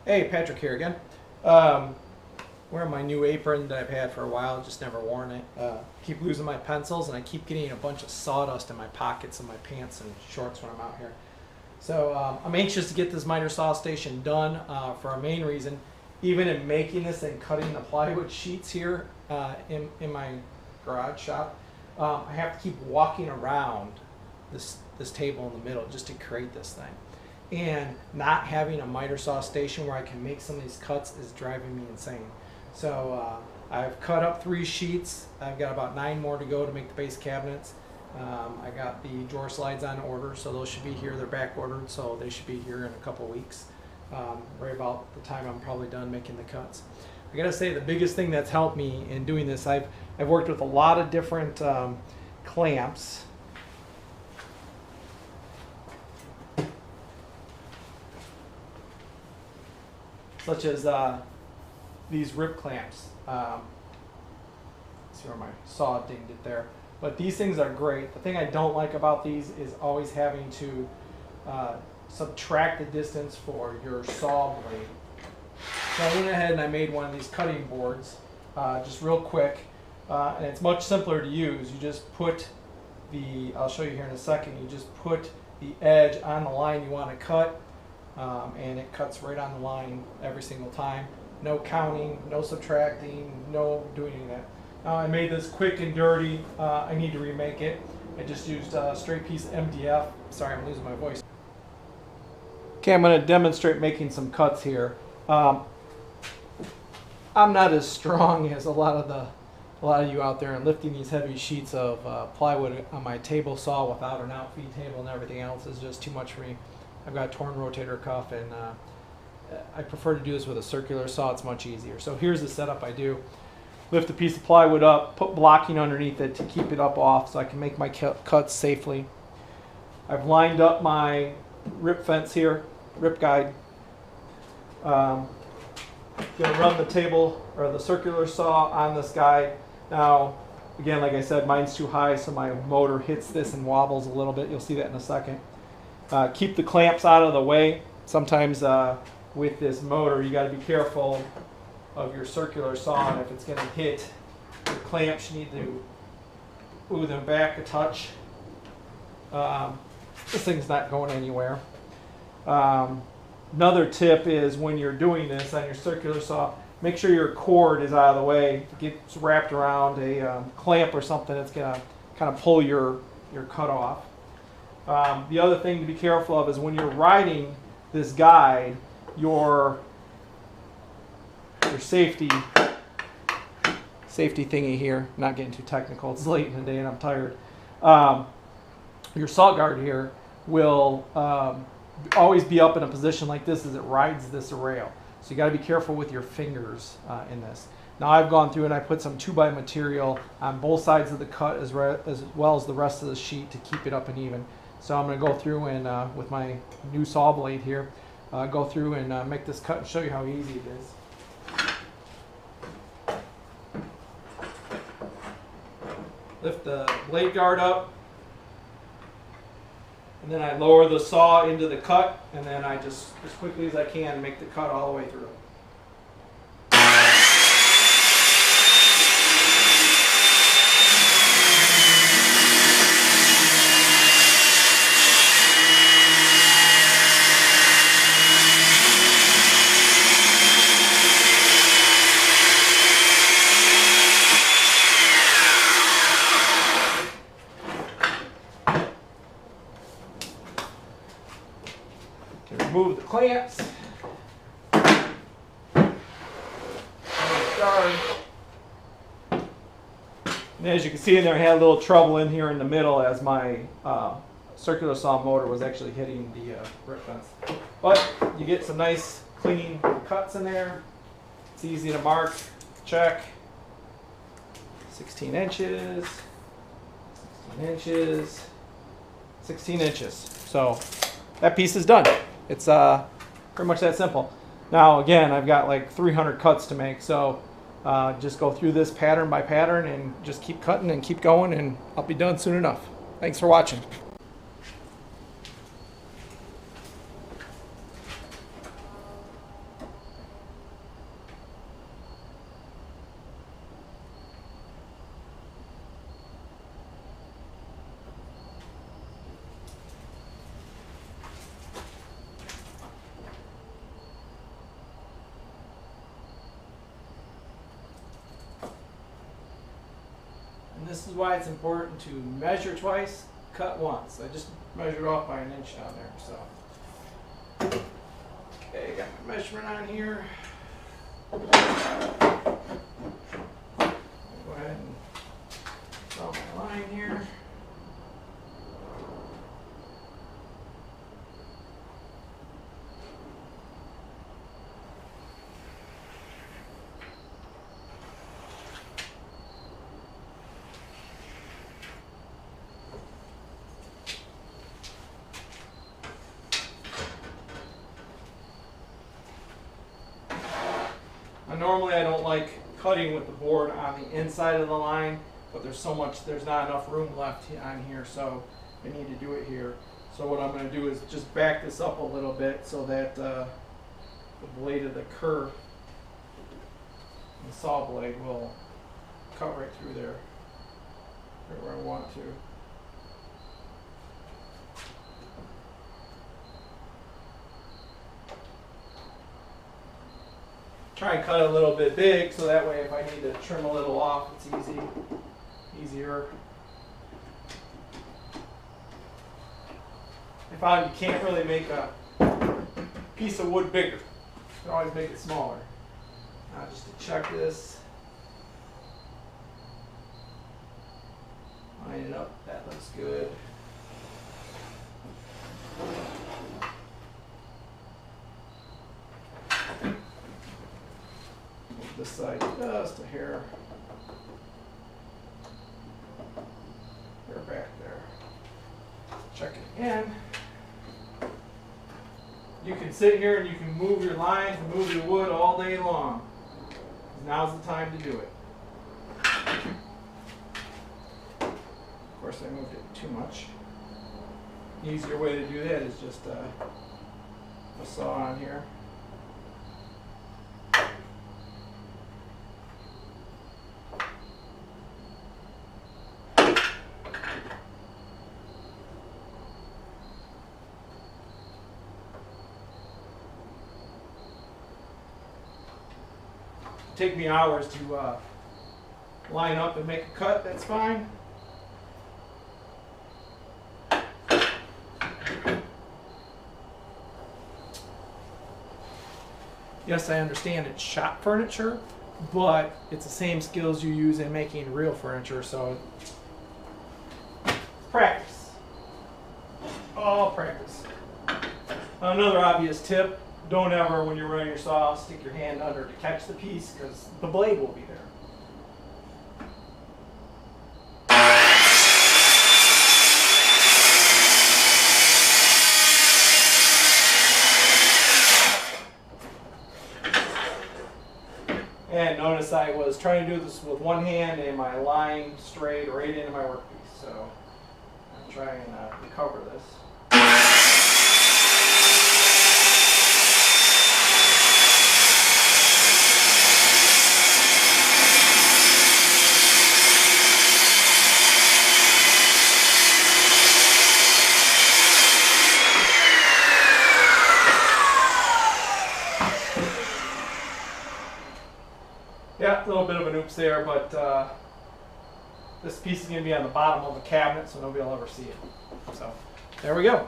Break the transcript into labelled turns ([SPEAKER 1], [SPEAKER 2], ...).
[SPEAKER 1] Hey, Patrick here again. Wearing my new apron that I've had for a while, just never worn it. Keep losing my pencils, and I keep getting a bunch of sawdust in my pockets of my pants and shorts when I'm out here. So I'm anxious to get this miter saw station done for a main reason. Even in making this and cutting the plywood sheets here in my garage shop, I have to keep walking around this table in the middle just to create this thing. And not having a miter saw station where I can make some of these cuts is driving me insane. So I've cut up 3 sheets. I've got about 9 more to go to make the base cabinets. I got the drawer slides on order, so those should be here. They're back ordered, so they should be here in a couple weeks. Right about the time I'm probably done making the cuts. I gotta say, the biggest thing that's helped me in doing this, I've worked with a lot of different clamps. Such as these rip clamps. See where my saw dinged it there. But these things are great. The thing I don't like about these is always having to subtract the distance for your saw blade. So I went ahead and I made one of these cutting boards, just real quick. And it's much simpler to use. You just put I'll show you here in a second, you just put the edge on the line you want to cut. And it cuts right on the line every single time. No counting, no subtracting, no doing any of that. Now I made this quick and dirty. I need to remake it. I just used a straight piece of MDF. Sorry, I'm losing my voice. Okay, I'm going to demonstrate making some cuts here. I'm not as strong as a lot of you out there, and lifting these heavy sheets of plywood on my table saw without an outfeed table and everything else is just too much for me. I've got a torn rotator cuff, and I prefer to do this with a circular saw. It's much easier. So here's the setup I do. Lift a piece of plywood up, put blocking underneath it to keep it up off so I can make my cuts safely. I've lined up my rip fence here, rip guide. Going to run the table or the circular saw on this guide. Now, again, like I said, mine's too high, so my motor hits this and wobbles a little bit. You'll see that in a second. Keep the clamps out of the way. Sometimes with this motor, you got to be careful of your circular saw, and if it's going to hit the clamps, you need to move them back a touch. This thing's not going anywhere. Another tip is when you're doing this on your circular saw, make sure your cord is out of the way. If it gets wrapped around a clamp or something, it's going to kind of pull your cut off. The other thing to be careful of is when you're riding this guide, your safety thingy here, not getting too technical, it's late in the day and I'm tired. Your saw guard here will always be up in a position like this as it rides this rail. So you got to be careful with your fingers in this. Now I've gone through and I put some 2x material on both sides of the cut as well as the rest of the sheet to keep it up and even. So I'm going to go through and with my new saw blade here, go through and make this cut and show you how easy it is. Lift the blade guard up, and then I lower the saw into the cut, and then I just, as quickly as I can, make the cut all the way through. Remove the clamps. And as you can see in there, I had a little trouble in here in the middle as my circular saw motor was actually hitting the rip fence. But you get some nice clean cuts in there. It's easy to mark, check. 16 inches, 16 inches, 16 inches. So that piece is done. It's pretty much that simple. Now again, I've got like 300 cuts to make, so just go through this pattern by pattern and just keep cutting and keep going, and I'll be done soon enough. Thanks for watching. this is why it's important to measure twice, cut once. I just measured off by 1 inch down there. So, okay, got my measurement on here. Go ahead and draw my line here. Normally I don't like cutting with the board on the inside of the line, but there's not enough room left on here, so I need to do it here. So what I'm going to do is just back this up a little bit so that the blade of the curve, the saw blade, will cut right through there, right where I want to. Try and cut it a little bit big so that way if I need to trim a little off, it's easier. I found you can't really make a piece of wood bigger. You can always make it smaller. Now just to check this, line it up, that looks good. This side just a hair back there. Check it again. You can sit here and you can move your lines and move your wood all day long. Now's the time to do it. Of course, I moved it too much. The easier way to do that is just a saw on here. Take me hours to line up and make a cut, that's fine. Yes, I understand it's shop furniture, but it's the same skills you use in making real furniture, so practice. All practice. Another obvious tip. Don't ever, when you're running your saw, stick your hand under to catch the piece because the blade will be there. And notice I was trying to do this with one hand and my line strayed right into my workpiece. So I'm trying to recover this. Yeah, a little bit of an oops there, but this piece is going to be on the bottom of the cabinet, so nobody will ever see it. So, there we go.